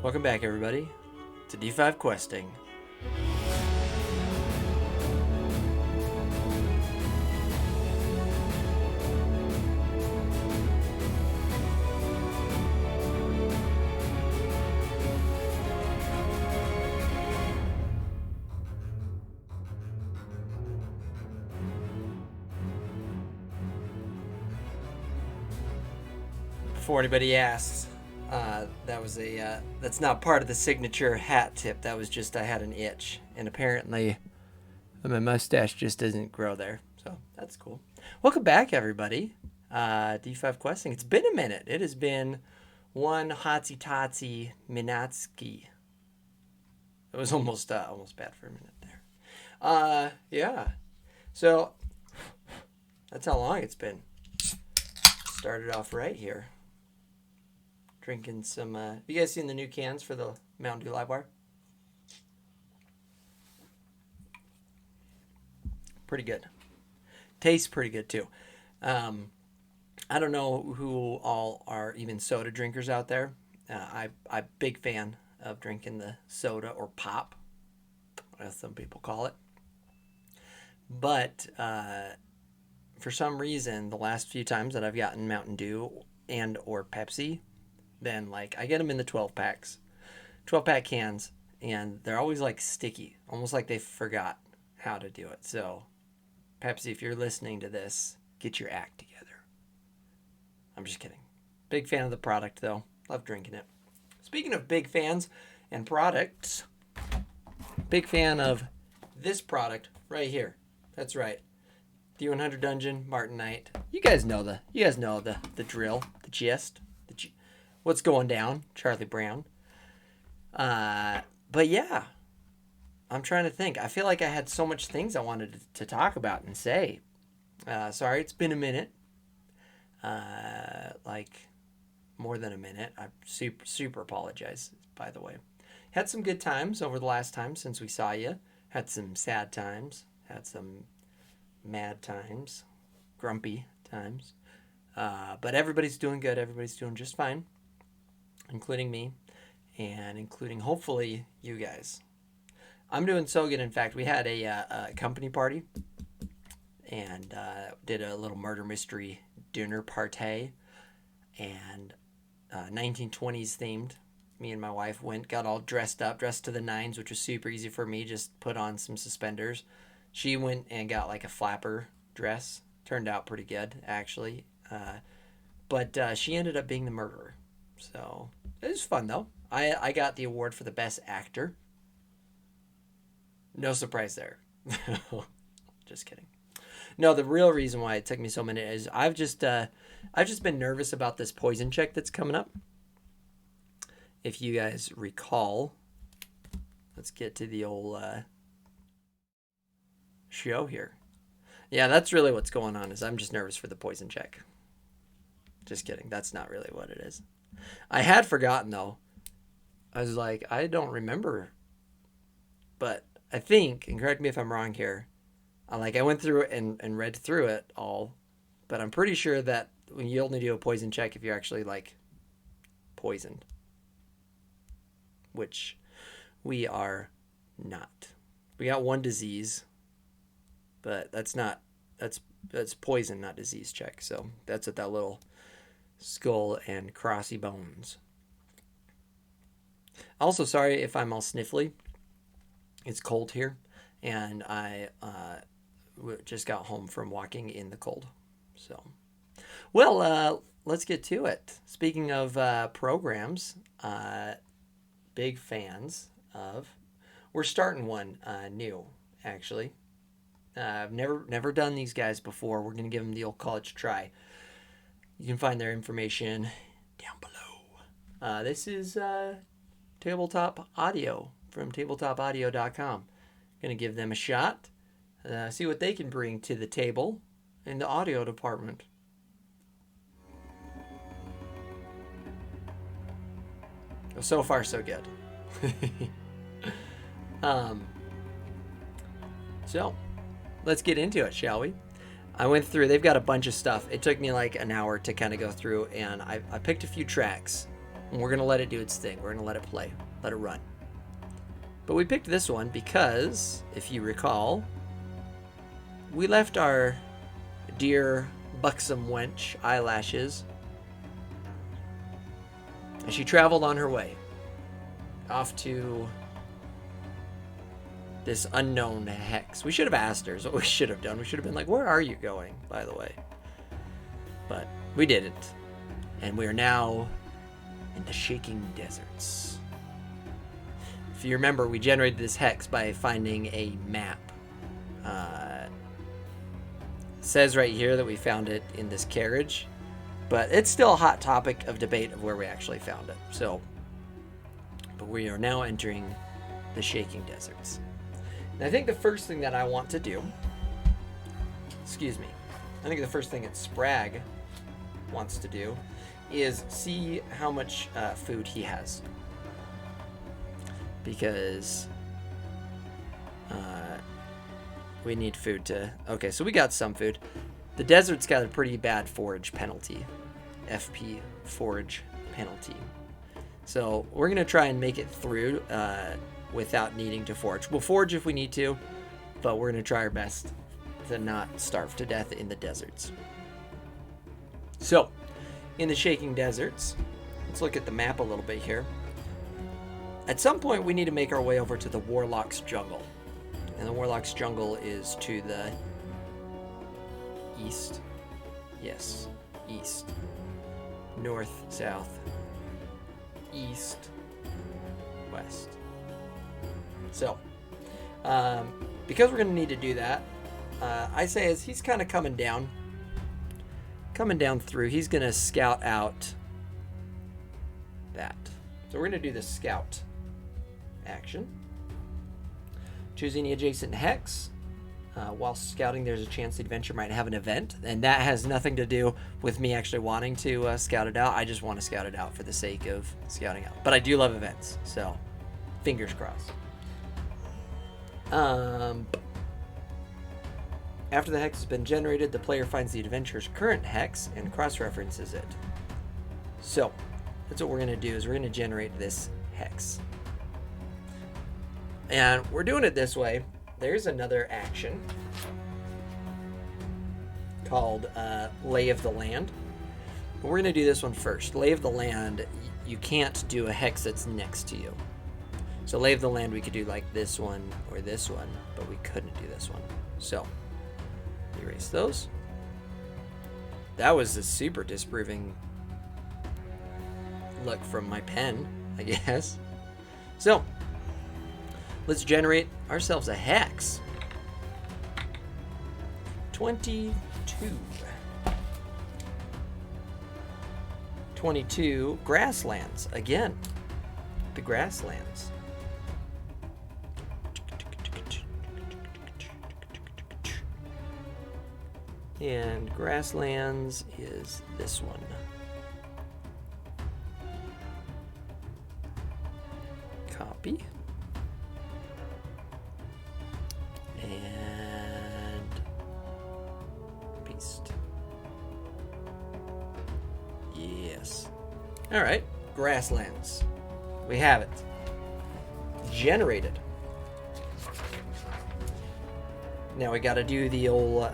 Welcome back, everybody, to D5 Questing. Before anybody asks, that's not part of the signature hat tip. That was just I had an itch, and apparently my mustache just doesn't grow there, so that's cool. Welcome back, everybody. D5 Questing. It's been a minute. It has been one hotsy totsy Minatsky. It was almost bad for a minute there. Yeah. So that's how long it's been. Started off right here. Drinking some, you guys seen the new cans for the Mountain Dew Livewire? Pretty good. Tastes pretty good too. I don't know who all are even soda drinkers out there. I'm a big fan of drinking the soda or pop, as some people call it. But for some reason, the last few times that I've gotten Mountain Dew and or Pepsi, then like I get them in the 12-pack cans, and they're always like sticky, almost like they forgot how to do it. So Pepsi, if you're listening to this, get your act together. I'm just kidding. Big fan of the product though. Love drinking it. Speaking of big fans and products, big fan of this product right here. That's right. D100 Dungeon Martinite. You guys know the drill, the gist, what's going down, Charlie Brown. But yeah, I'm trying to think. I feel like I had so much things I wanted to talk about and say. Sorry, it's been a minute. Like more than a minute. I super apologize, by the way. Had some good times over the last time since we saw you. Had some sad times. Had some mad times. Grumpy times. But everybody's doing good. Everybody's doing just fine. Including me, and including, hopefully, you guys. I'm doing so good. In fact, we had a company party, and did a little murder mystery dinner party, and 1920s themed. Me and my wife got all dressed to the nines, which was super easy for me. Just put on some suspenders. She went and got like a flapper dress. Turned out pretty good, actually. But she ended up being the murderer. So it was fun though. I got the award for the best actor. No surprise there. Just kidding. No, the real reason why it took me so many is I've just been nervous about this poison check that's coming up. If you guys recall, let's get to the old show here. Yeah, that's really what's going on. Is I'm just nervous for the poison check. Just kidding. That's not really what it is. I had forgotten, though. I was like, I don't remember. But I think, and correct me if I'm wrong here, I went through it and read through it all. But I'm pretty sure that when you only do a poison check if you're actually, poisoned. Which we are not. We got one disease. But that's poison, not disease check. So that's what that little skull and crossy bones. Also, sorry if I'm all sniffly. It's cold here, and I just got home from walking in the cold. So, well, let's get to it. Speaking of programs, big fans of. We're starting one new, actually. I've never done these guys before. We're gonna give them the old college try. You can find their information down below. This is Tabletop Audio from tabletopaudio.com. Gonna give them a shot. See what they can bring to the table in the audio department. So far, so good. So, let's get into it, shall we? I went through, they've got a bunch of stuff. It took me like an hour to kind of go through, and I picked a few tracks And we're going to let it do its thing. We're going to let it play. Let it run. But we picked this one because, if you recall, we left our dear buxom wench Eyelashes, and she traveled on her way off to this unknown hex. We should have asked her is what we should have done. We should have been like, where are you going, by the way? But we didn't. And we are now in the shaking deserts. If you remember, we generated this hex by finding a map. Says right here that we found it in this carriage, but it's still a hot topic of debate of where we actually found it. So, but we are now entering the shaking deserts. And I think the first thing that I want to do, I think the first thing that Sprag wants to do is see how much food he has. Because we need food to... Okay, so we got some food. The desert's got a pretty bad forage penalty. FP forage penalty. So we're going to try and make it through without needing to forage. We'll forage if we need to, but we're going to try our best to not starve to death in the deserts. So, in the shaking deserts, let's look at the map a little bit here. At some point, we need to make our way over to the Warlock's Jungle. And the Warlock's Jungle is to the east. Yes, east. North, south, east, west. So, because we're going to need to do that, I say as he's kind of coming down through, he's going to scout out that. So we're going to do the scout action. Choose any adjacent hex. While scouting, there's a chance the adventure might have an event, and that has nothing to do with me actually wanting to scout it out. I just want to scout it out for the sake of scouting out. But I do love events, so fingers crossed. After the hex has been generated, the player finds the adventure's current hex and cross-references it. So that's what we're going to do, is we're going to generate this hex. And we're doing it this way. There's another action called Lay of the Land. But we're going to do this one first. Lay of the Land, you can't do a hex that's next to you. So Lay of the Land, we could do like this one or this one, but we couldn't do this one. So erase those. That was a super disproving look from my pen, I guess. So let's generate ourselves a hex. 22. 22 Grasslands. Again, the Grasslands. And Grasslands is this one. Copy. And paste. Yes. All right, Grasslands. We have it. Generated. Now we got to do the old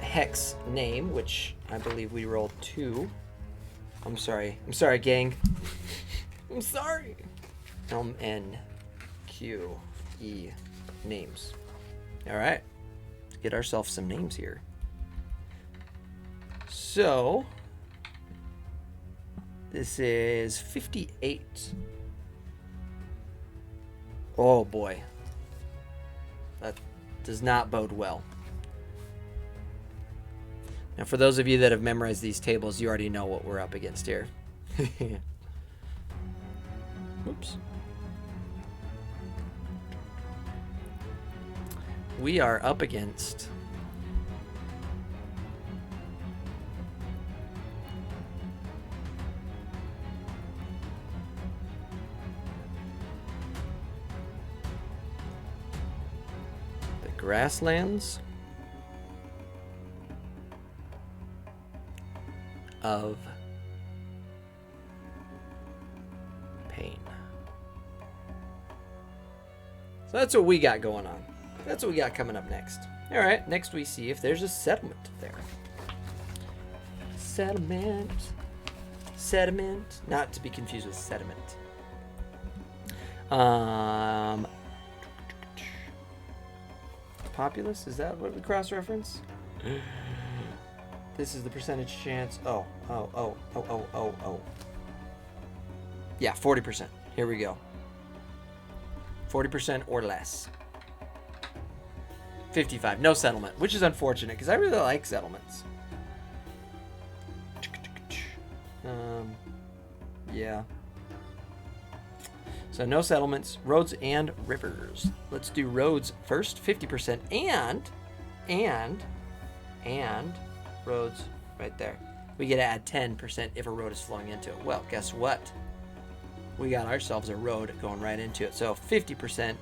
hex name, which I believe we rolled 2. I'm sorry, gang. I'm sorry. N-Q-E names. All right, let's get ourselves some names here. So this is 58. Oh boy, that does not bode well. Now, for those of you that have memorized these tables, you already know what we're up against here. Oops. We are up against the Grasslands of So that's what we got going on. That's what we got coming up next. All right, next we see if there's a settlement there. Settlement. Sediment. Not to be confused with sediment. Populace, is that what we cross-reference? This is the percentage chance. Oh. Yeah, 40%. Here we go. 40% or less. 55. No settlement, which is unfortunate because I really like settlements. Yeah. So no settlements, roads and rivers. Let's do roads first, 50%, and roads right there. We get to add 10% if a road is flowing into it. Well, guess what? We got ourselves a road going right into it. So 50%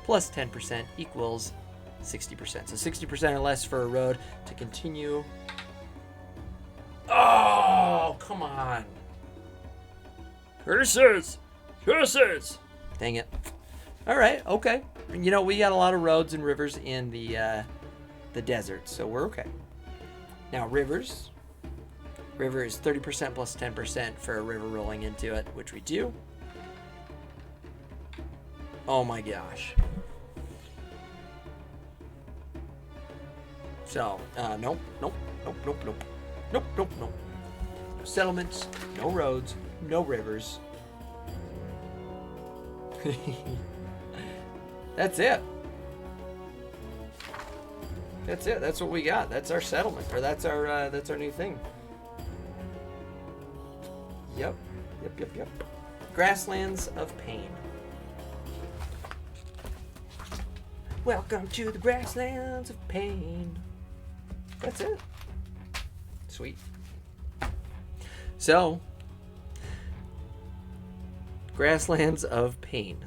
plus 10% equals 60%. So 60% or less for a road to continue. Oh, come on. Curses! Dang it. All right, okay. You know, we got a lot of roads and rivers in the desert, so we're okay. Now, rivers. River is 30% plus 10% for a river rolling into it, which we do. Oh my gosh. So, nope. No settlements, no roads, no rivers. That's it. That's what we got. That's our settlement, or that's our new thing. Yep. Grasslands of Pain. Welcome to the Grasslands of Pain. That's it. Sweet. So, Grasslands of Pain.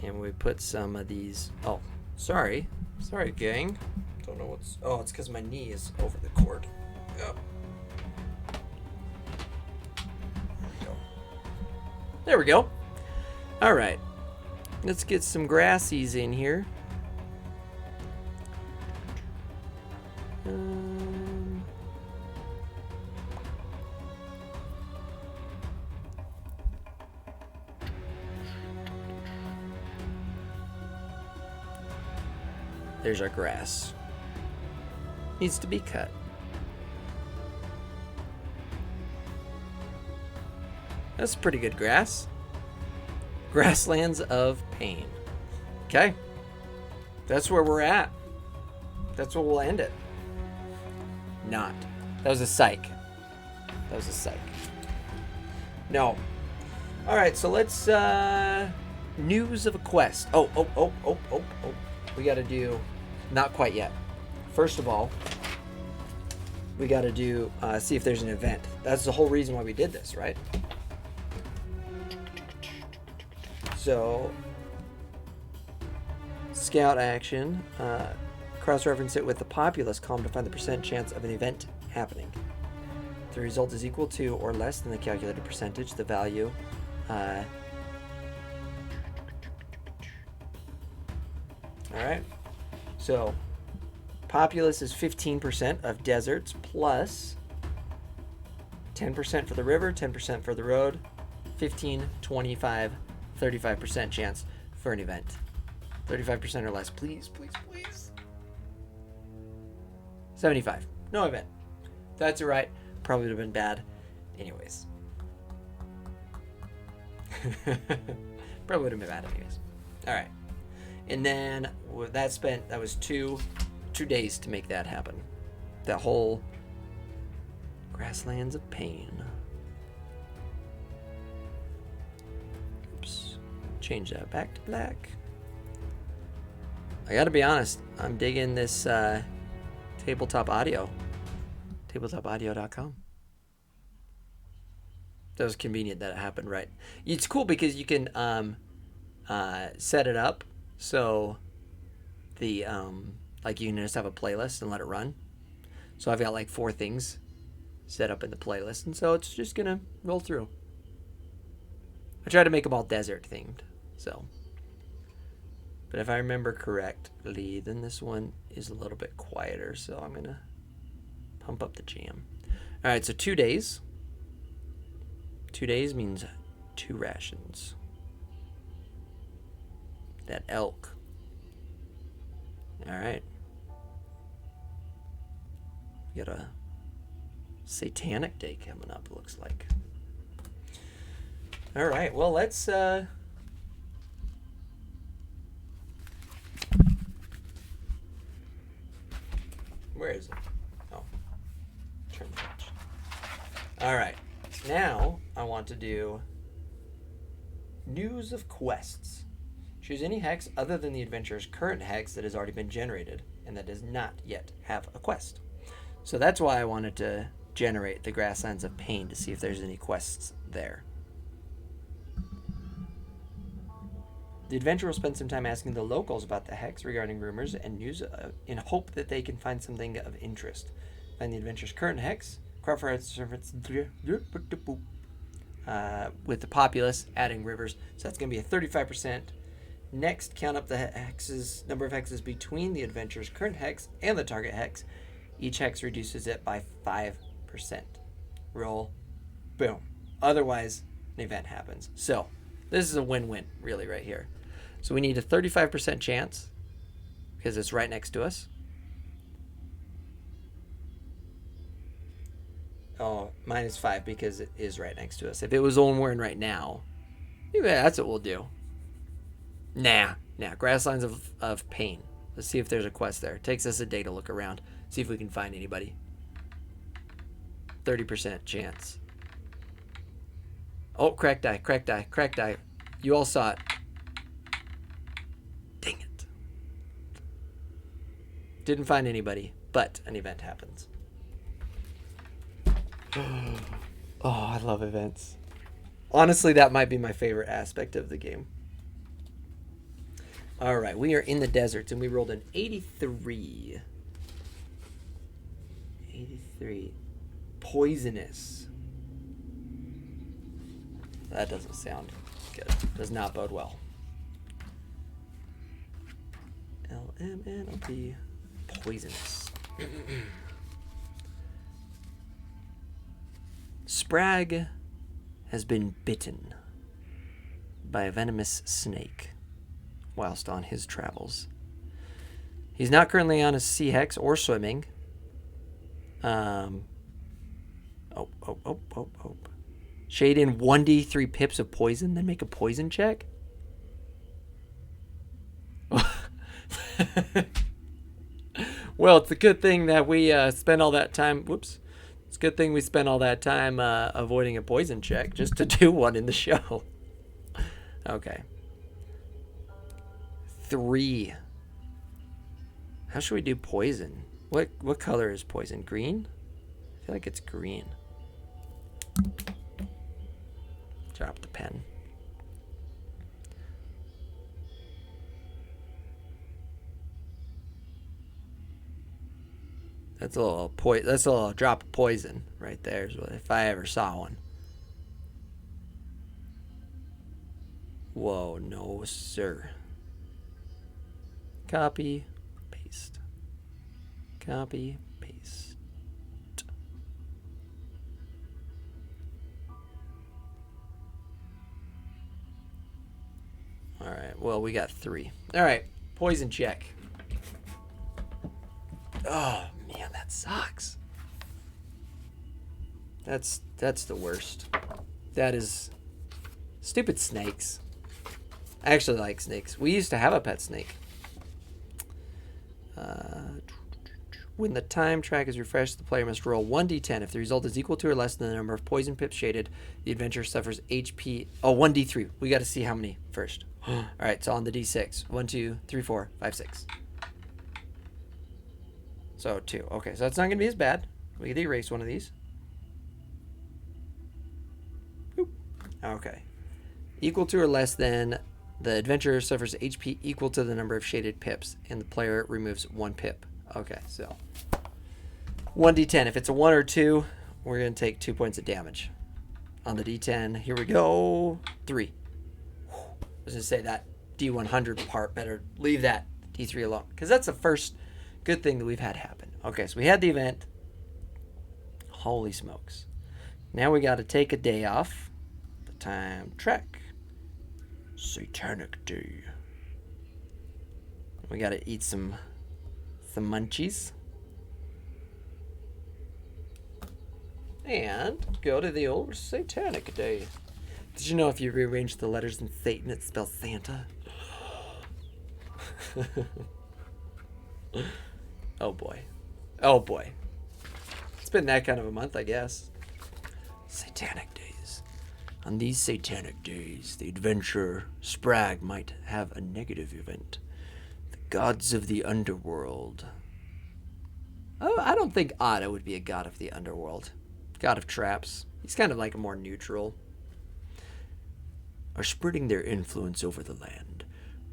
And we put some of these. Oh, sorry, gang. Don't know what's. Oh, it's because my knee is over the cord. Yep. There we go. All right. Let's get some grassies in here. There's our grass. Needs to be cut. That's pretty good grass. Grasslands of Pain. Okay. That's where we're at. That's where we'll end it. Not. That was a psych. No. Alright, so let's news of a quest. Oh. We gotta do not quite yet. First of all, we gotta do see if there's an event. That's the whole reason why we did this, right? So, scout action, cross-reference it with the populace column to find the percent chance of an event happening. If the result is equal to or less than the calculated percentage, the value. Alright, so populace is 15% of deserts plus 10% for the river, 10% for the road, 15, 25, 35% chance for an event. 35% or less. Please. 75. No event. That's alright. Probably would have been bad anyways. Probably would have been bad anyways. Alright. And then that was two days to make that happen. That whole Grasslands of Pain. Oops. Change that back to black. I gotta be honest, I'm digging this tabletop audio. Tabletopaudio.com. That was convenient that it happened right. It's cool because you can set it up so the like you can just have a playlist and let it run. So I've got like 4 things set up in the playlist, and so it's just gonna roll through. I try to make them all desert themed, so But if I remember correctly, then this one is a little bit quieter, so I'm going to pump up the jam. All right, so 2 days. 2 days means 2 rations. That elk. All right. We got a satanic day coming up, looks like. All right, well, let's... Where is it? Oh. Turn the page. All right. Now, I want to do news of quests. Choose any hex other than the adventurer's current hex that has already been generated and that does not yet have a quest. So that's why I wanted to generate the Grasslands of Pain to see if there's any quests there. The adventurer will spend some time asking the locals about the hex regarding rumors and news in hope that they can find something of interest. Find the adventurer's current hex, with the populace adding rivers. So that's going to be a 35%. Next, count up the hexes, number of hexes between the adventurer's current hex and the target hex. Each hex reduces it by 5%. Roll. Boom. Otherwise, an event happens. So, this is a win-win, really, right here. So we need a 35% chance, because it's right next to us. Oh, -5 because it is right next to us. If it was on we're in right now, yeah, that's what we'll do. Nah. Grasslands of Pain. Let's see if there's a quest there. It takes us a day to look around, see if we can find anybody. 30% chance. Oh, cracked die. You all saw it. Dang it. Didn't find anybody, but an event happens. Oh, I love events. Honestly, that might be my favorite aspect of the game. All right, we are in the deserts, and we rolled an 83. 83. Poisonous. That doesn't sound good. Does not bode well. LMNOP. Poisonous. Sprag has been bitten by a venomous snake whilst on his travels. He's not currently on a sea hex or swimming. Shade in 1d3 pips of poison, then make a poison check? Well, it's a good thing that we spent all that time... Whoops. It's a good thing we spent all that time avoiding a poison check just to do one in the show. Okay. 3. How should we do poison? What color is poison? Green? I feel like it's green. Drop the pen. That's a little drop of poison right there, is what, if I ever saw one. Whoa, no sir. Copy, paste. Copy, paste. All right, well, we got 3. All right, poison check. Oh, man, that sucks. That's the worst. That is stupid snakes. I actually like snakes. We used to have a pet snake. When the time track is refreshed, the player must roll 1d10. If the result is equal to or less than the number of poison pips shaded, the adventurer suffers HP. Oh, 1d3. We got to see how many first. All right, so on the d6. 1, 2, 3, 4, 5, 6. So 2. Okay, so that's not going to be as bad. We could erase one of these. Boop. Okay. Equal to or less than the adventurer suffers HP equal to the number of shaded pips, and the player removes 1 pip. Okay, so 1d10. If it's a 1 or 2, we're going to take 2 points of damage. On the d10, here we go. 3. I was going to say that D100 part. Better leave that D3 alone. Because that's the first good thing that we've had happen. Okay, so we had the event. Holy smokes. Now we got to take a day off. The time trek. Satanic Day. We got to eat some munchies. And go to the old Satanic Day. Did you know if you rearrange the letters in Satan, it spells Santa? Oh boy. Oh boy. It's been that kind of a month, I guess. Satanic Days. On these Satanic Days, the adventurer Sprag might have a negative event. The gods of the underworld. Oh, I don't think Otto would be a god of the underworld. God of traps. He's kind of like a more neutral. Are spreading their influence over the land.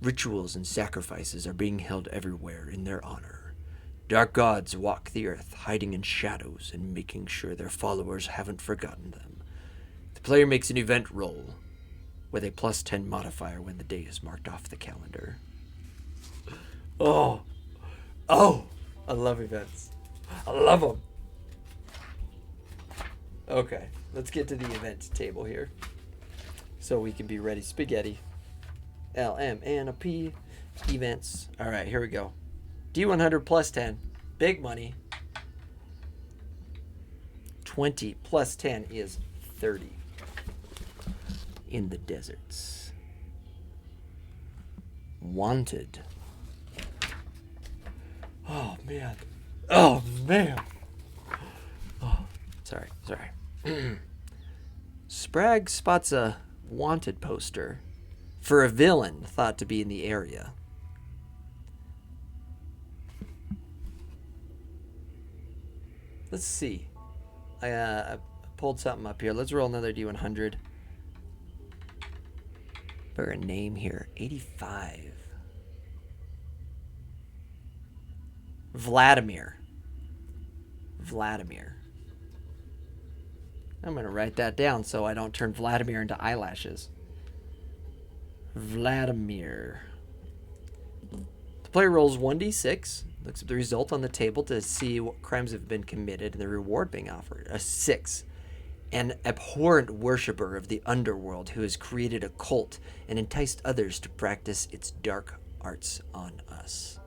Rituals and sacrifices are being held everywhere in their honor. Dark gods walk the earth, hiding in shadows and making sure their followers haven't forgotten them. The player makes an event roll with a +10 modifier when the day is marked off the calendar. Oh, I love events. I love them. Okay, let's get to the event table here. So we can be ready. Spaghetti. L, M, N, a P. Events. All right, here we go. D100 +10. Big money. 20 +10 is 30. In the deserts. Wanted. Oh, man. Oh, man. Oh, sorry. Sprag spots a wanted poster for a villain thought to be in the area. Let's see. I pulled something up here. Let's roll another D100. For a name here. 85. Vladimir. I'm going to write that down so I don't turn Vladimir into eyelashes. Vladimir. The player rolls 1d6, looks at the result on the table to see what crimes have been committed and the reward being offered. A 6. An abhorrent worshiper of the underworld who has created a cult and enticed others to practice its dark arts on us.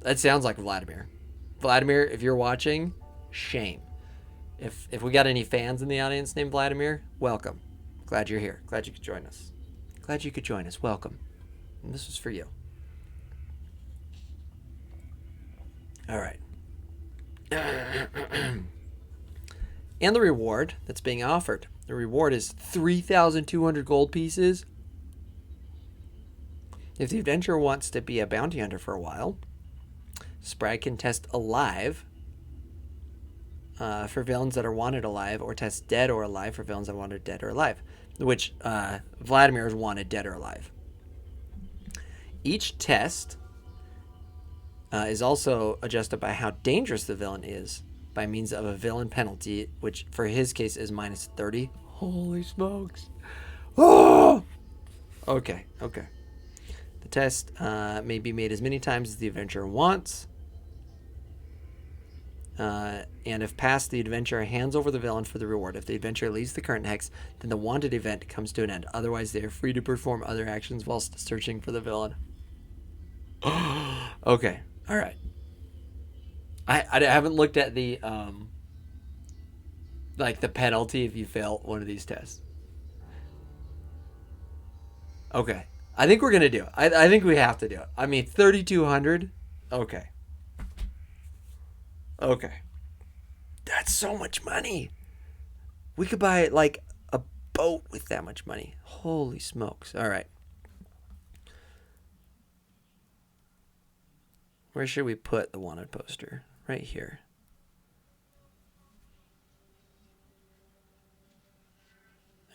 That sounds like Vladimir. Vladimir, if you're watching, shame. If we got any fans in the audience named Vladimir, welcome. Glad you're here. Glad you could join us. Welcome. And this was for you. All right. And the reward that's being offered. The reward is 3,200 gold pieces. If the adventurer wants to be a bounty hunter for a while, Sprag can test alive for villains that are wanted alive, or test dead or alive for villains that are wanted dead or alive, which Vladimir is wanted dead or alive. Each test is also adjusted by how dangerous the villain is by means of a villain penalty, which for his case is -30. Holy smokes. Oh! Okay. The test may be made as many times as the adventurer wants. And if passed, the adventurer hands over the villain for the reward. If the adventurer leaves the current hex, then the wanted event comes to an end. Otherwise, they are free to perform other actions whilst searching for the villain. Okay. All right. I haven't looked at the like the penalty if you fail one of these tests. Okay. I think we're going to do it. I think we have to do it. I mean, 3,200. Okay. That's so much money. We could buy like a boat with that much money. Holy smokes. All right. Where should we put the wanted poster? Right here.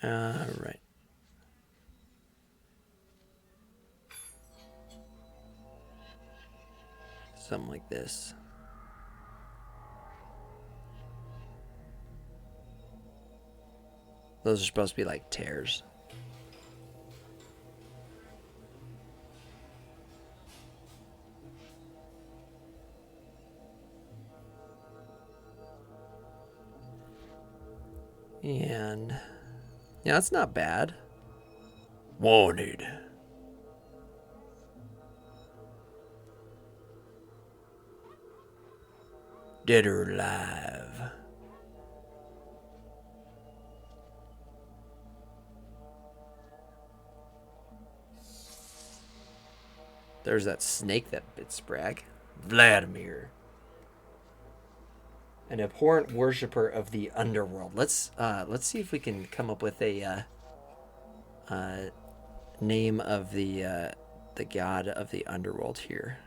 All right. Something like this. Those are supposed to be like tears. And yeah, that's not bad. Wanted. Dead or alive. There's that snake that bit Sprag. Vladimir. An abhorrent worshipper of the underworld. Let's see if we can come up with a name of the god of the underworld here.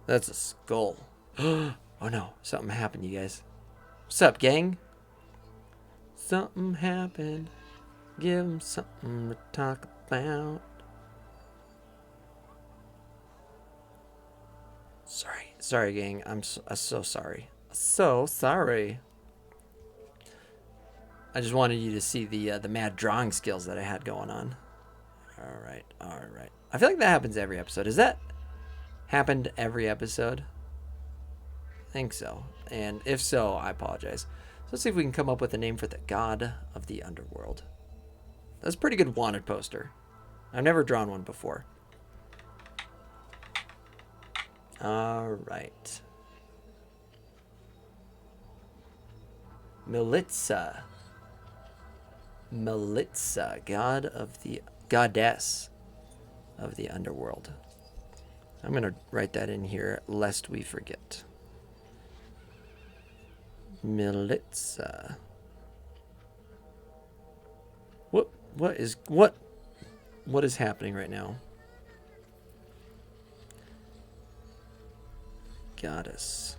That's a skull. Oh no, something happened, you guys. What's up, gang? Something happened. Give them something to talk about. Sorry, gang. I'm so sorry. So sorry. I just wanted you to see the mad drawing skills that I had going on. All right. I feel like that happens every episode. Does that happened every episode? I think so. And if so, I apologize. So let's see if we can come up with a name for the god of the underworld. That's a pretty good wanted poster. I've never drawn one before. All right. Militza, goddess of the underworld. I'm gonna write that in here lest we forget. Militza. What is happening right now? Goddess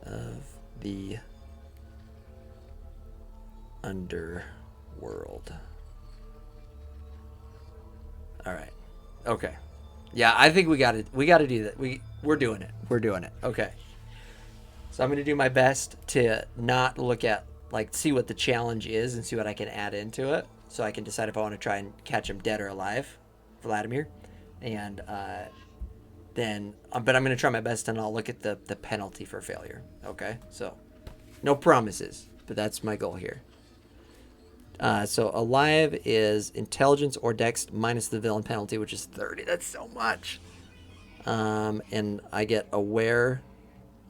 of the underworld. All right. Okay. Yeah, I think we got to do that. We're doing it. Okay. So I'm going to do my best to not look at see what the challenge is and see what I can add into it, so I can decide if I want to try and catch him dead or alive, Vladimir, and then but I'm going to try my best and I'll look at the penalty for failure. Okay? So no promises, but that's my goal here. So alive is intelligence or dex minus the villain penalty, which is 30. That's so much. And I get aware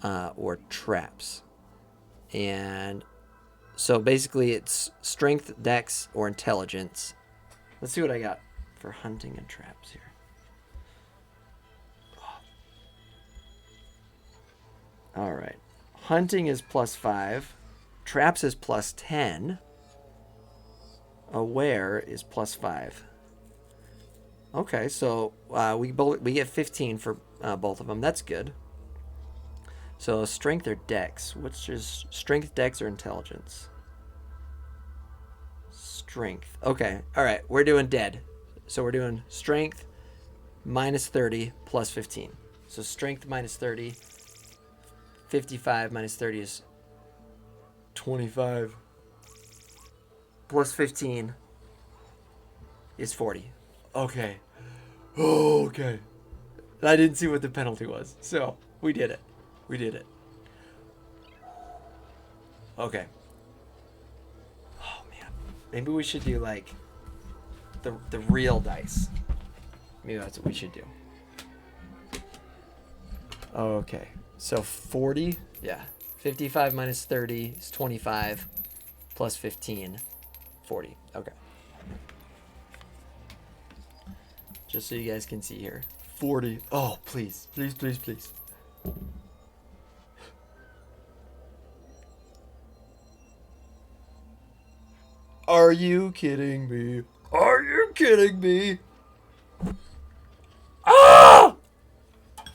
or traps. And so basically it's strength, dex, or intelligence. Let's see what I got for hunting and traps here. All right. Hunting is +5. Traps is +10. Aware is +5. Okay, so we get 15 for both of them. That's good. So strength or dex? Which is strength, dex, or intelligence? Strength. Okay. All right. We're doing dead. So we're doing strength -30 +15. So strength -30. 55 -30 is 25. +15 is 40. Okay. Oh, okay. I didn't see what the penalty was. So we did it. Okay. Oh man. Maybe we should do the real dice. Maybe that's what we should do. Okay. So 40. Yeah. 55 -30 is 25. +15. 40. Okay. Just so you guys can see here. 40. Oh, please. Please. Are you kidding me? Ah!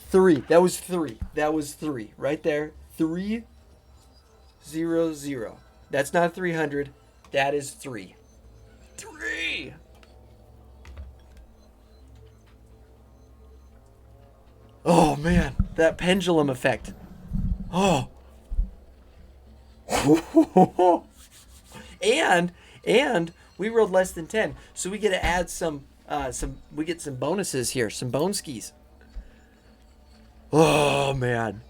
3. That was 3. Right there. 300. That's not 300. That is 3. 3! Oh, man, that pendulum effect. Oh. and we rolled less than 10, so we get to add some we get some bonuses here, some bone skis. Oh man.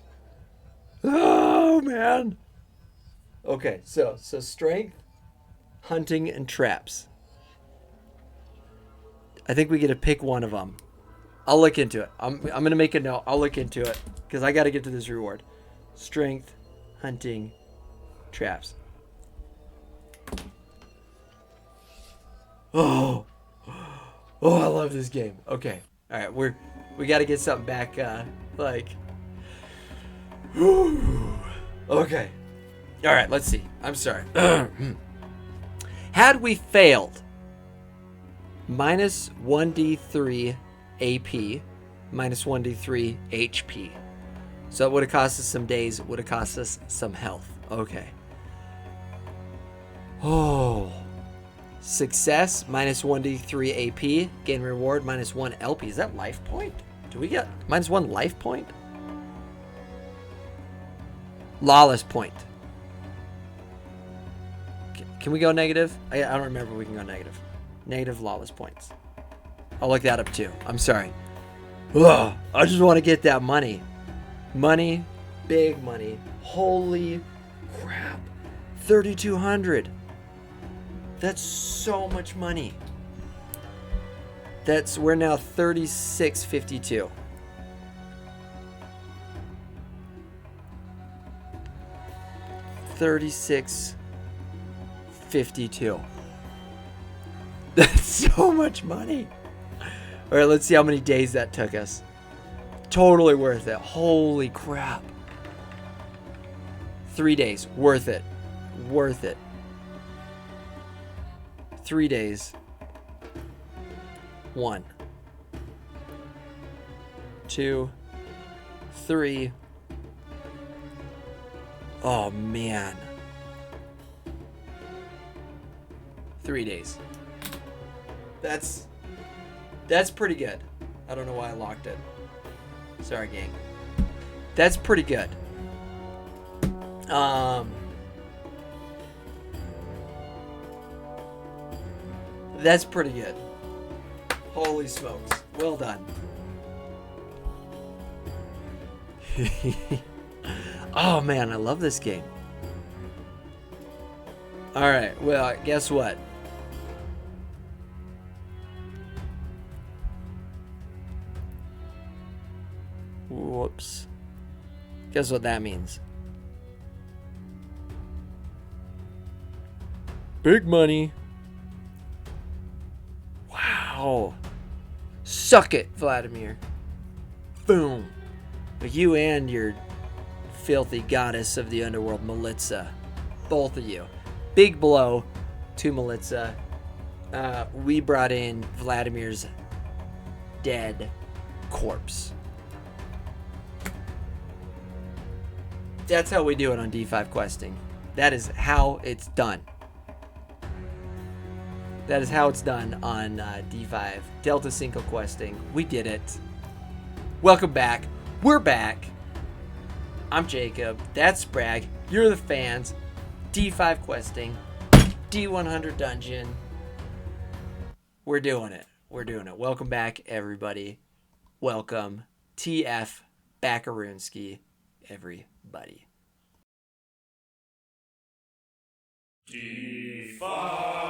Okay, so strength, hunting, and traps. I think we get to pick one of them. I'll look into it. I'm gonna make a note. I'll look into it because I got to get to this reward. Strength, hunting, traps. Oh, I love this game. Okay, all right, we got to get something back. Okay, all right. Let's see. I'm sorry. Had we failed, minus 1d3 AP, minus 1d3 HP. So it would have cost us some days. It would have cost us some health. Okay. Oh. Success, minus 1d3 AP. Gain reward, minus 1 LP. Is that life point? Do we get minus 1 life point? Lawless point. Can we go negative? I don't remember if we can go negative. Negative lawless points. I'll look that up too. I'm sorry. Ugh, I just want to get that money. Money. Big money. Holy crap. 3,200. That's so much money. We're now 3652. $36.52. That's so much money. All right, let's see how many days that took us. Totally worth it. Holy crap. 3 days. Worth it. 3 days. 1, 2, 3. Oh man. 3 days. That's pretty good. I don't know why I locked it. Sorry, gang. That's pretty good. That's pretty good. Holy smokes. Well done. Oh man, I love this game. Alright, well, guess what? Whoops. Guess what that means? Big money. Wow. Suck it, Vladimir. Boom. You and your filthy goddess of the underworld, Melitza. Both of you. Big blow to Melitza. We brought in Vladimir's dead corpse. That's how we do it on D5 questing. That is how it's done. That is how it's done on D5 Delta Cinco questing. We did it. Welcome back. We're back. I'm Jacob. That's Sprag. You're the fans. D5 questing. D100 dungeon. We're doing it. Welcome back, everybody. Welcome. TF Backaroonski, everybody. D5